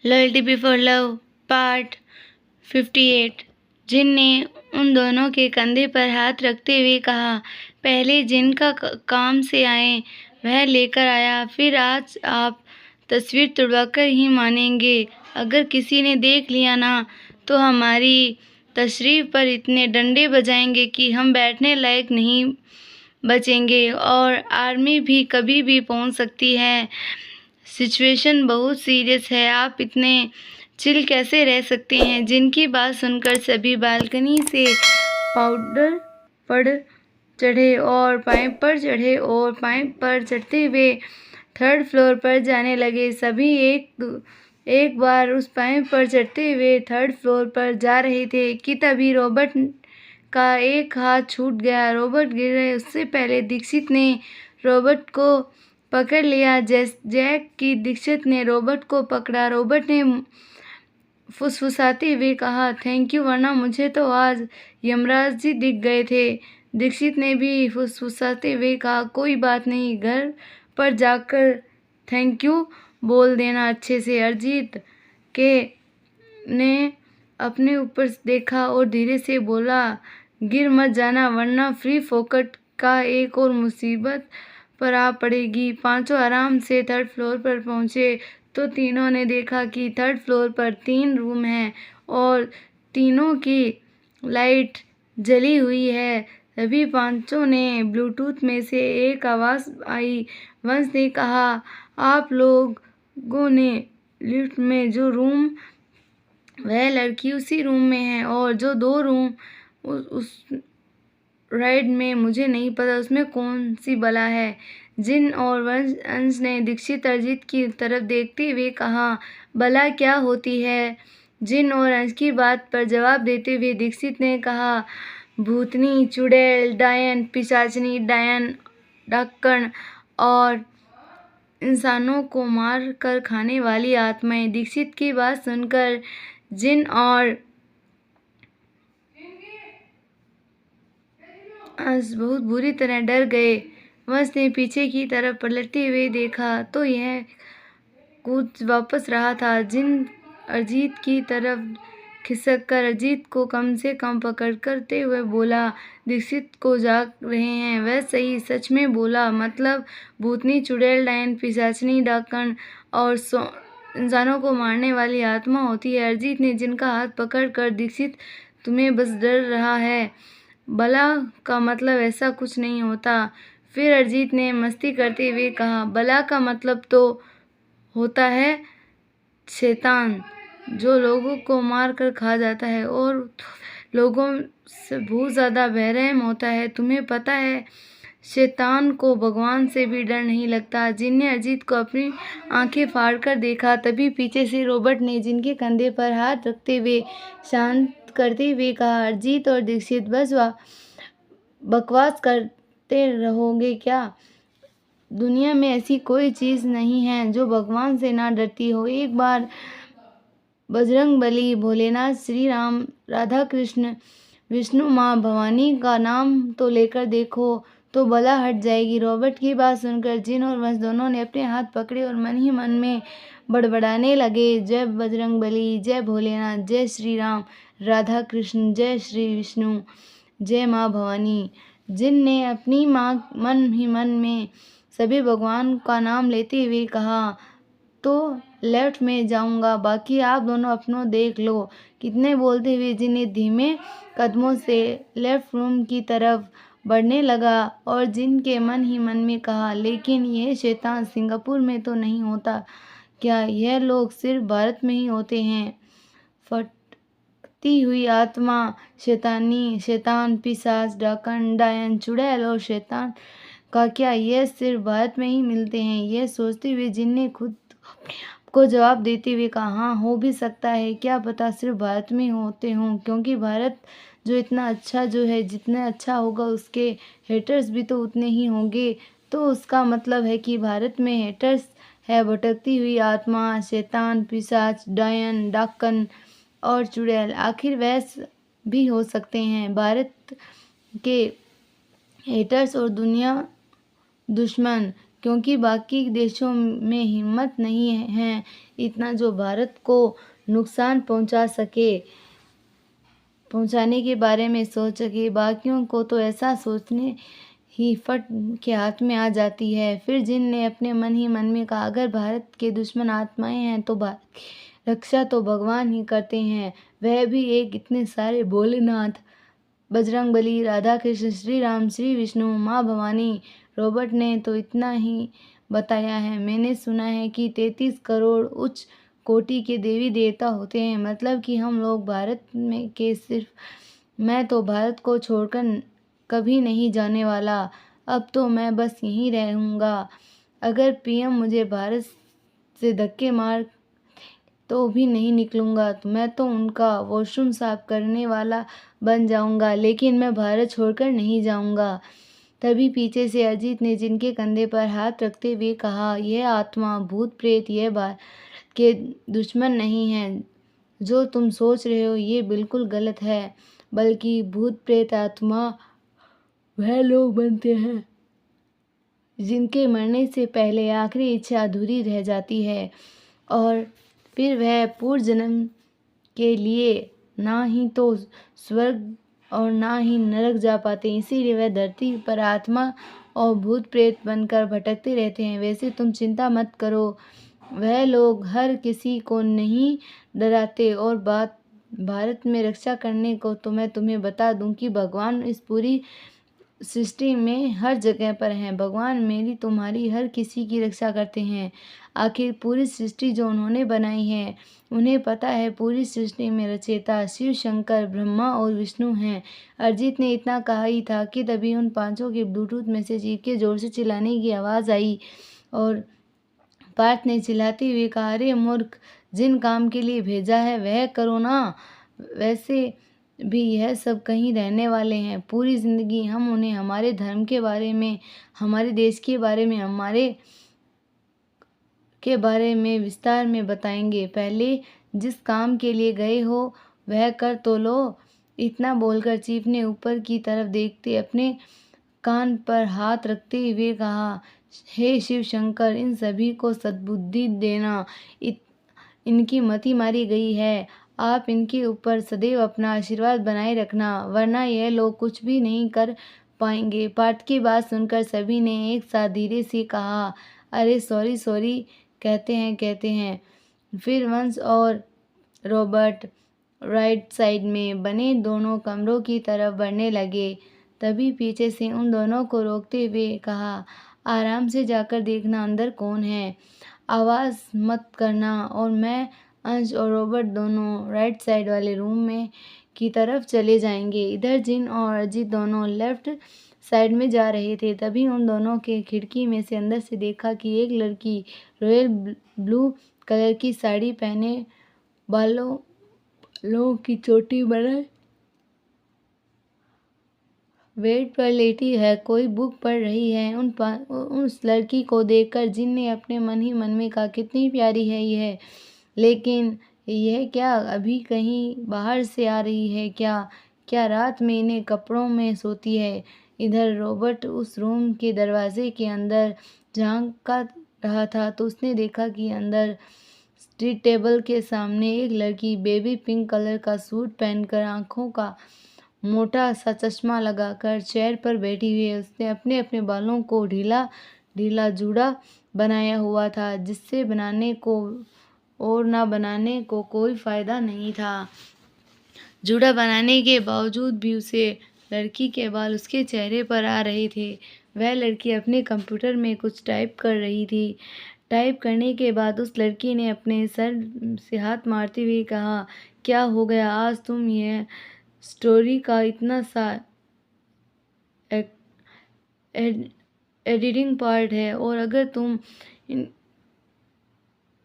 Loyalty before love part 58। जिन ने उन दोनों के कंधे पर हाथ रखते हुए कहा, पहले जिनका काम से आए वह लेकर आया, फिर आज आप तस्वीर तुड़वाकर ही मानेंगे। अगर किसी ने देख लिया ना तो हमारी तशरीफ पर इतने डंडे बजाएंगे कि हम बैठने लायक नहीं बचेंगे और आर्मी भी कभी भी पहुंच सकती है। सिचुएशन बहुत सीरियस है। आप इतने चिल कैसे रह सकते हैं? जिनकी बात सुनकर सभी बालकनी से पाउडर पड़ चढ़े और पाइप पर चढ़ते हुए थर्ड फ्लोर पर जाने लगे। सभी एक बार उस पाइप पर चढ़ते हुए थर्ड फ्लोर पर जा रहे थे कि तभी रॉबर्ट का एक हाथ छूट गया। रॉबर्ट गिर गए उससे पहले दीक्षित ने रॉबर्ट को पकड़ लिया। जैक की दीक्षित ने रॉबर्ट को पकड़ा। रॉबर्ट ने फुसफुसाते हुए कहा, थैंक यू, वरना मुझे तो आज यमराज जी दिख गए थे। दीक्षित ने भी फुसफुसाते हुए कहा, कोई बात नहीं, घर पर जाकर थैंक यू बोल देना अच्छे से। अरिजीत के ने अपने ऊपर देखा और धीरे से बोला, गिर मत जाना वरना फ्री फोकट का एक और मुसीबत पर आ पड़ेगी। पांचों आराम से थर्ड फ्लोर पर पहुंचे तो तीनों ने देखा कि थर्ड फ्लोर पर 3 रूम हैं और तीनों की लाइट जली हुई है। तभी पांचों ने ब्लूटूथ में से एक आवाज़ आई। वंश ने कहा, आप लोगों ने लिफ्ट में जो रूम, वह लड़की उसी रूम में है और जो 2 रूम उस राइड में, मुझे नहीं पता उसमें कौन सी बला है। जिन और अंश ने दीक्षित अरिजीत की तरफ देखते हुए कहा, बला क्या होती है? जिन और अंश की बात पर जवाब देते हुए दीक्षित ने कहा, भूतनी, चुड़ैल, डायन, पिशाचनी, डायन, डाकण और इंसानों को मार कर खाने वाली आत्माएं। दीक्षित की बात सुनकर जिन और अंश बहुत बुरी तरह डर गए। वंश ने पीछे की तरफ पलटते हुए देखा तो यह कूद वापस रहा था। जिन अरिजीत की तरफ खिसक कर अरिजीत को कम से कम पकड़ करते हुए बोला, दीक्षित को जाग रहे हैं? वह सही सच में बोला, मतलब भूतनी, चुड़ैल, डायन, पिशाचनी, डाकण और इंसानों को मारने वाली आत्मा होती है। अरिजीत ने जिनका हाथ पकड़ कर, दीक्षित तुम्हें बस डर रहा है, बला का मतलब ऐसा कुछ नहीं होता। फिर अरिजीत ने मस्ती करते हुए कहा, बला का मतलब तो होता है शैतान, जो लोगों को मार कर खा जाता है और लोगों से बहुत ज़्यादा बेरहम होता है। तुम्हें पता है, शैतान को भगवान से भी डर नहीं लगता। जिन ने अरिजीत को अपनी आंखें फाड़ कर देखा। तभी पीछे से रॉबर्ट ने जिनके कंधे पर हाथ रखते हुए शांत करते हुए कहा, अरिजीत और दीक्षित बस बकवास करते रहोगे क्या? दुनिया में ऐसी कोई चीज़ नहीं है जो भगवान से ना डरती हो। एक बार बजरंगबली, भोलेनाथ, श्री राम, राधा कृष्ण, विष्णु, माँ भवानी का नाम तो लेकर देखो तो बला हट जाएगी। रॉबर्ट की बात सुनकर जिन और वंश दोनों ने अपने हाथ पकड़े और मन ही मन में बड़बड़ाने लगे, जय बजरंगबली, जय भोलेनाथ, जय श्री राम, राधा कृष्ण, जय श्री विष्णु, जय माँ भवानी। जिन ने अपनी माँ मन ही मन में सभी भगवान का नाम लेते हुए कहा, तो लेफ्ट में जाऊंगा, बाकी आप दोनों अपनों देख लो। कितने बोलते हुए जिन्हें धीमे कदमों से लेफ्ट रूम की तरफ बढ़ने लगा और जिन के मन ही मन में कहा, लेकिन यह शैतान सिंगापुर में तो नहीं होता क्या? यह लोग सिर्फ भारत में ही होते हैं। फटती हुई आत्मा, शैतान, पिशाच, डाकण, डायन, चुड़ैल और शैतान का क्या यह सिर्फ भारत में ही मिलते हैं? यह सोचते हुए जिनने खुद अपने आप को जवाब देते हुए कहा, हाँ, हो भी सकता है, क्या पता सिर्फ भारत में होते हों, क्योंकि भारत जो इतना अच्छा जो है, जितना अच्छा होगा उसके हेटर्स भी तो उतने ही होंगे। तो उसका मतलब है कि भारत में हेटर्स है भटकती हुई आत्मा, शैतान, पिशाच, डायन, डाकन और चुड़ैल। आखिर वैसे भी हो सकते हैं। भारत के हेटर्स और दुनिया दुश्मन क्योंकि बाकी देशों में हिम्मत नहीं है इतना जो भारत को नुकसान पहुंचाने के बारे में सोच सके। बाकियों को तो ऐसा सोचने ही फट के हाथ में आ जाती है। फिर जिन ने अपने मन ही मन में कहा, अगर भारत के दुश्मन आत्माएं हैं तो भारत की रक्षा तो भगवान ही करते हैं, वह भी एक इतने सारे भोलेनाथ, बजरंगबली, राधा कृष्ण, श्री राम, श्री विष्णु, माँ भवानी। रॉबर्ट ने तो इतना ही बताया है। मैंने सुना है कि 33 करोड़ उच्च कोटि के देवी देवता होते हैं, मतलब कि हम लोग भारत में के सिर्फ। मैं तो भारत को छोड़कर कभी नहीं जाने वाला। अब तो मैं बस यहीं रहूँगा। अगर पीएम मुझे भारत से धक्के मार तो भी नहीं निकलूँगा। तो मैं तो उनका वॉशरूम साफ करने वाला बन जाऊँगा, लेकिन मैं भारत छोड़कर नहीं जाऊँगा। तभी पीछे से अजीत ने जिनके कंधे पर हाथ रखते हुए कहा, यह आत्मा, भूत प्रेत यह भारत के दुश्मन नहीं हैं। जो तुम सोच रहे हो ये बिल्कुल गलत है, बल्कि भूत प्रेत आत्मा वह लोग बनते हैं जिनके मरने से पहले आखिरी इच्छा अधूरी रह जाती है और फिर वह पूर्व जन्म के लिए ना ही तो स्वर्ग और ना ही नरक जा पाते। इसीलिए वह धरती पर आत्मा और भूत प्रेत बनकर भटकते रहते हैं। वैसे तुम चिंता मत करो, वह लोग हर किसी को नहीं डराते। और बात भारत में रक्षा करने को तो मैं तुम्हें बता दूं कि भगवान इस पूरी सृष्टि में हर जगह पर हैं। भगवान मेरी तुम्हारी हर किसी की रक्षा करते हैं। आखिर पूरी सृष्टि जो उन्होंने बनाई है, उन्हें पता है पूरी सृष्टि में रचयिता शिव, शंकर, ब्रह्मा और विष्णु हैं। अरिजीत ने इतना कहा ही था कि तभी उन पांचों के ब्लूटूथ में से चीख के जोर से चिल्लाने की आवाज़ आई और पार्थ ने चिल्लाते हुए कहा, अरे मूर्ख, जिन काम के लिए भेजा है वह करो ना। वैसे भी यह सब कहीं रहने वाले हैं। पूरी ज़िंदगी हम उन्हें हमारे धर्म के बारे में, हमारे देश के बारे में, हमारे के बारे में विस्तार में बताएंगे। पहले जिस काम के लिए गए हो वह कर तो लो। इतना बोलकर चीफ ने ऊपर की तरफ देखते अपने कान पर हाथ रखते हुए कहा, हे शिव शंकर, इन सभी को सद्बुद्धि देना। इनकी मति मारी गई है। आप इनके ऊपर सदैव अपना आशीर्वाद बनाए रखना, वरना यह लोग कुछ भी नहीं कर पाएंगे। पार्थ की बात सुनकर सभी ने एक साथ धीरे से कहा, अरे सॉरी कहते हैं। फिर वंश और रॉबर्ट राइट साइड में बने दोनों कमरों की तरफ बढ़ने लगे। तभी पीछे से उन दोनों को रोकते हुए कहा, आराम से जाकर देखना अंदर कौन है, आवाज़ मत करना। और मैं, अंश और रॉबर्ट दोनों राइट साइड वाले रूम में की तरफ चले जाएंगे। इधर जिन और अजीत दोनों लेफ्ट साइड में जा रहे थे। तभी उन दोनों के खिड़की में से अंदर से देखा कि एक लड़की रॉयल ब्लू कलर की साड़ी पहने, बालों की चोटी बनाए बेड पर लेटी है, कोई बुक पढ़ रही है। उस लड़की को देखकर जिन ने अपने मन ही मन में कहा, कितनी प्यारी है यह, लेकिन यह क्या अभी कहीं बाहर से आ रही है क्या रात में इन्हें कपड़ों में सोती है। इधर रॉबर्ट उस रूम के दरवाजे के अंदर झांका रहा था तो उसने देखा कि अंदर स्ट्रीट टेबल के सामने एक लड़की बेबी पिंक कलर का सूट पहनकर, आंखों का मोटा सा चश्मा लगाकर चेयर पर बैठी हुई है। उसने अपने अपने बालों को ढीला जूड़ा बनाया हुआ था, जिससे बनाने को और ना बनाने को कोई फायदा नहीं था। जूड़ा बनाने के बावजूद भी उसे लड़की के बाल उसके चेहरे पर आ रहे थे। वह लड़की अपने कंप्यूटर में कुछ टाइप कर रही थी। टाइप करने के बाद उस लड़की ने अपने सर से हाथ मारते हुए कहा, क्या हो गया आज तुम, यह स्टोरी का इतना सा एडिटिंग पार्ट है और अगर तुम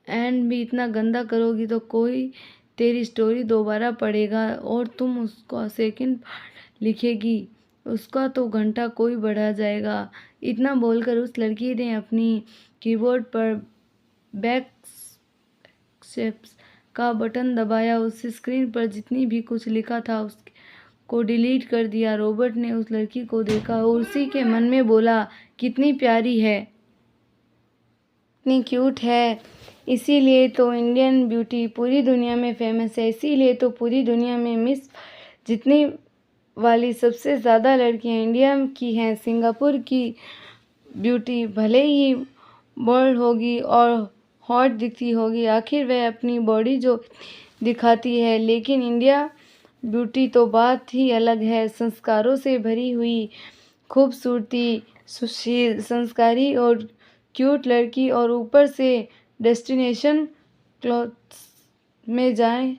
एंड भी इतना गंदा करोगी तो कोई तेरी स्टोरी दोबारा पढ़ेगा और तुम उसको सेकंड पार्ट लिखेगी, उसका तो घंटा कोई बढ़ा जाएगा। इतना बोलकर उस लड़की ने अपनी कीबोर्ड पर बैक स्पेस का बटन दबाया। उस स्क्रीन पर जितनी भी कुछ लिखा था उसको डिलीट कर दिया। रॉबर्ट ने उस लड़की को देखा और उसी के मन में बोला, कितनी प्यारी है। इतनी क्यूट है, इसीलिए तो इंडियन ब्यूटी पूरी दुनिया में फेमस है, इसीलिए तो पूरी दुनिया में मिस जितनी वाली सबसे ज़्यादा लड़कियां इंडिया की हैं। सिंगापुर की ब्यूटी भले ही बोल्ड होगी और हॉट दिखती होगी, आखिर वह अपनी बॉडी जो दिखाती है, लेकिन इंडिया ब्यूटी तो बात ही अलग है। संस्कारों से भरी हुई खूबसूरती, सुशील, संस्कारी और क्यूट लड़की, और ऊपर से डेस्टिनेशन क्लॉथ्स में जान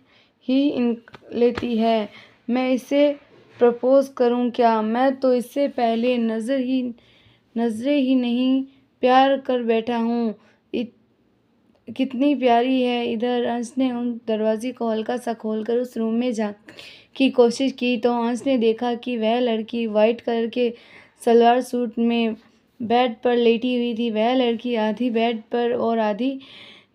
ही लेती है। मैं इसे प्रपोज करूं क्या? मैं तो इससे पहले नजरें ही नहीं प्यार कर बैठा हूँ। कितनी प्यारी है। इधर अंश ने उन दरवाजे को हल्का सा खोलकर उस रूम में जाने की कोशिश की तो अंश ने देखा कि वह लड़की वाइट कलर के सलवार सूट में बेड पर लेटी हुई थी। वह लड़की आधी बेड पर और आधी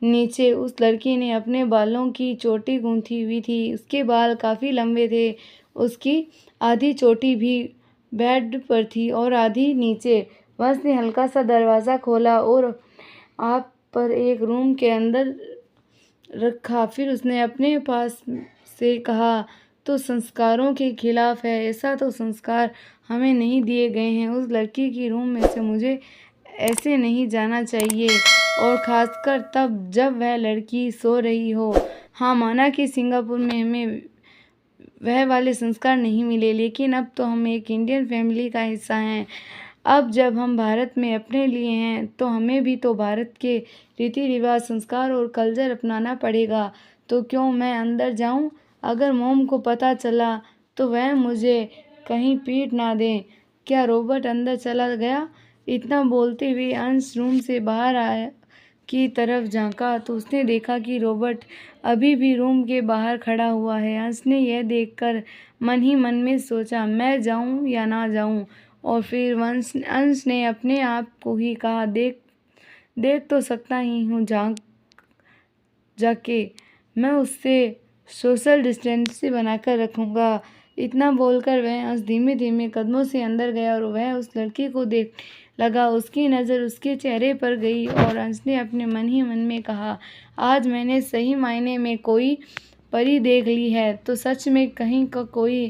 नीचे। उस लड़की ने अपने बालों की चोटी गूंथी हुई थी। उसके बाल काफ़ी लंबे थे। उसकी आधी चोटी भी बेड पर थी और आधी नीचे। वंश ने हल्का सा दरवाज़ा खोला और आप पर एक रूम के अंदर रखा। फिर उसने अपने पास से कहा, तो संस्कारों के खिलाफ है, ऐसा तो संस्कार हमें नहीं दिए गए हैं। उस लड़की की रूम में से मुझे ऐसे नहीं जाना चाहिए, और ख़ासकर तब जब वह लड़की सो रही हो। हाँ, माना कि सिंगापुर में हमें वह वाले संस्कार नहीं मिले, लेकिन अब तो हम एक इंडियन फैमिली का हिस्सा हैं। अब जब हम भारत में अपने लिए हैं तो हमें भी तो भारत के रीति रिवाज, संस्कार और कल्चर अपनाना पड़ेगा। तो क्यों मैं अंदर जाऊं? अगर मोम को पता चला तो वह मुझे कहीं पीट ना दें। क्या रॉबर्ट अंदर चला गया? इतना बोलते हुए अंश रूम से बाहर आया की तरफ झांका तो उसने देखा कि रॉबर्ट अभी भी रूम के बाहर खड़ा हुआ है। अंश ने यह देखकर मन ही मन में सोचा, मैं जाऊं या ना जाऊं। और फिर अंश ने अपने आप को ही कहा, देख तो सकता ही हूँ जाके। मैं उससे सोशल डिस्टेंस बनाकर रखूँगा। इतना बोलकर वह अंश धीमे धीमे कदमों से अंदर गया और वह उस लड़की को देख लगा। उसकी नज़र उसके चेहरे पर गई और अंश ने अपने मन ही मन में कहा, आज मैंने सही मायने में कोई परी देख ली है। तो सच में कहीं का कोई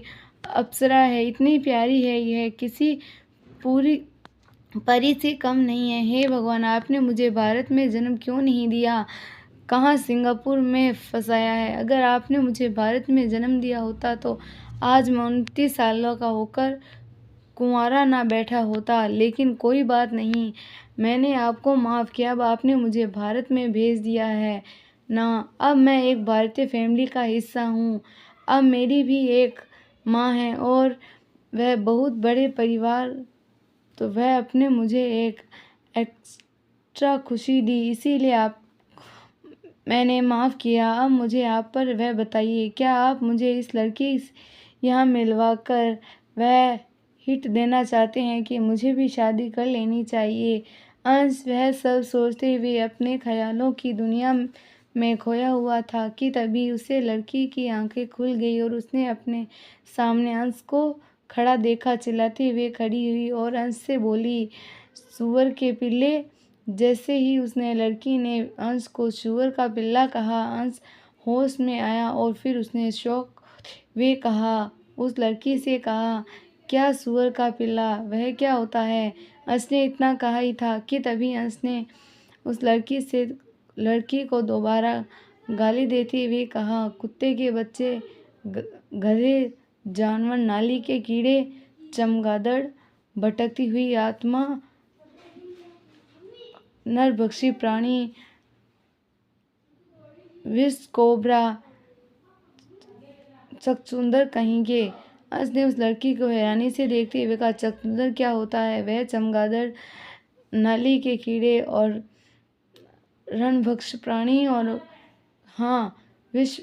अप्सरा है। इतनी प्यारी है यह, किसी पूरी परी से कम नहीं है। हे भगवान, आपने मुझे भारत में जन्म क्यों नहीं दिया? कहाँ सिंगापुर में फंसाया है? अगर आपने मुझे भारत में जन्म दिया होता तो आज मैं 29 सालों का होकर कुंवारा ना बैठा होता। लेकिन कोई बात नहीं, मैंने आपको माफ़ किया। अब आपने मुझे भारत में भेज दिया है ना, अब मैं एक भारतीय फैमिली का हिस्सा हूँ। अब मेरी भी एक माँ है और वह बहुत बड़े परिवार, तो वह अपने मुझे एक एक्स्ट्रा खुशी दी, इसीलिए मैंने माफ़ किया। अब मुझे आप पर वह बताइए, क्या आप मुझे इस लड़की यहाँ मिलवा कर वह हिट देना चाहते हैं कि मुझे भी शादी कर लेनी चाहिए? अंश वह सब सोचते हुए अपने ख्यालों की दुनिया में खोया हुआ था कि तभी उसे लड़की की आंखें खुल गई और उसने अपने सामने अंश को खड़ा देखा। चिल्लाते हुए खड़ी हुई और अंश से बोली, सुअर के पिल्ले। जैसे ही उसने लड़की ने अंश को सुअर का पिल्ला कहा, अंश होश में आया और फिर उसने शौक वे कहा, उस लड़की से कहा, क्या सुअर का पिल्ला? वह क्या होता है? अंश ने इतना कहा ही था कि तभी अंश ने उस लड़की को दोबारा गाली देते हुए कहा, कुत्ते के बच्चे, गधे, जानवर, नाली के कीड़े, चमगादड़, भटकती हुई आत्मा, नरभक्षी प्राणी, विष कोबरा, चकचुंदर कहेंगे। अंश ने उस लड़की को हैरानी से देखते हुए कहा, चकचुंदर क्या होता है? वह चमगादड़, नाली के कीड़े और रणभक्ष प्राणी, और हाँ, विष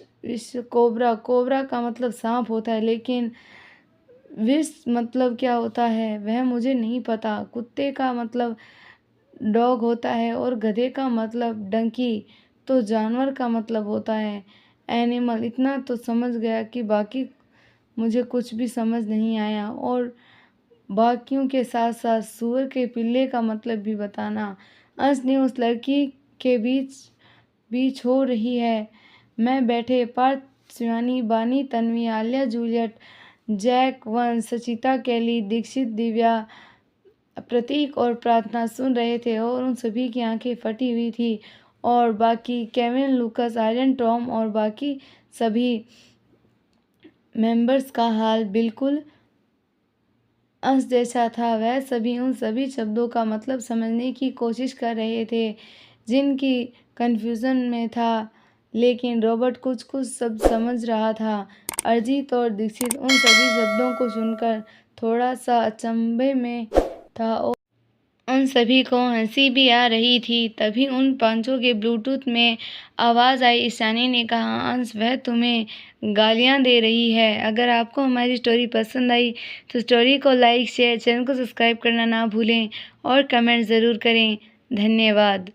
कोबरा का मतलब सांप होता है, लेकिन विष मतलब क्या होता है वह मुझे नहीं पता। कुत्ते का मतलब डॉग होता है और गधे का मतलब डंकी, तो जानवर का मतलब होता है एनिमल। इतना तो समझ गया कि बाकी मुझे कुछ भी समझ नहीं आया, और बाकियों के साथ साथ सुअर के पिल्ले का मतलब भी बताना। अंश ने उस लड़की के बीच हो रही है। मैं बैठे पार्थ, शिवानी, बानी, तन्वी, आलिया, जूलियट, जैक, वंश, सचिता, कैली, दीक्षित, दिव्या, प्रतीक और प्रार्थना सुन रहे थे और उन सभी की आंखें फटी हुई थी। और बाकी केविन, लूकस, आर्यन, टॉम और बाकी सभी मेंबर्स का हाल बिल्कुल अंश जैसा था। वह सभी उन सभी शब्दों का मतलब समझने की कोशिश कर रहे थे जिनकी कन्फ्यूजन में था, लेकिन रॉबर्ट कुछ कुछ शब्द समझ रहा था। अरिजीत और दीक्षित उन सभी शब्दों को सुनकर थोड़ा सा अचंभे में था और उन सभी को हंसी भी आ रही थी। तभी उन पांचों के ब्लूटूथ में आवाज़ आई। ईशानी ने कहा, अंश वह तुम्हें गालियां दे रही है। अगर आपको हमारी स्टोरी पसंद आई तो स्टोरी को लाइक, शेयर, चैनल को सब्सक्राइब करना ना भूलें और कमेंट ज़रूर करें। धन्यवाद।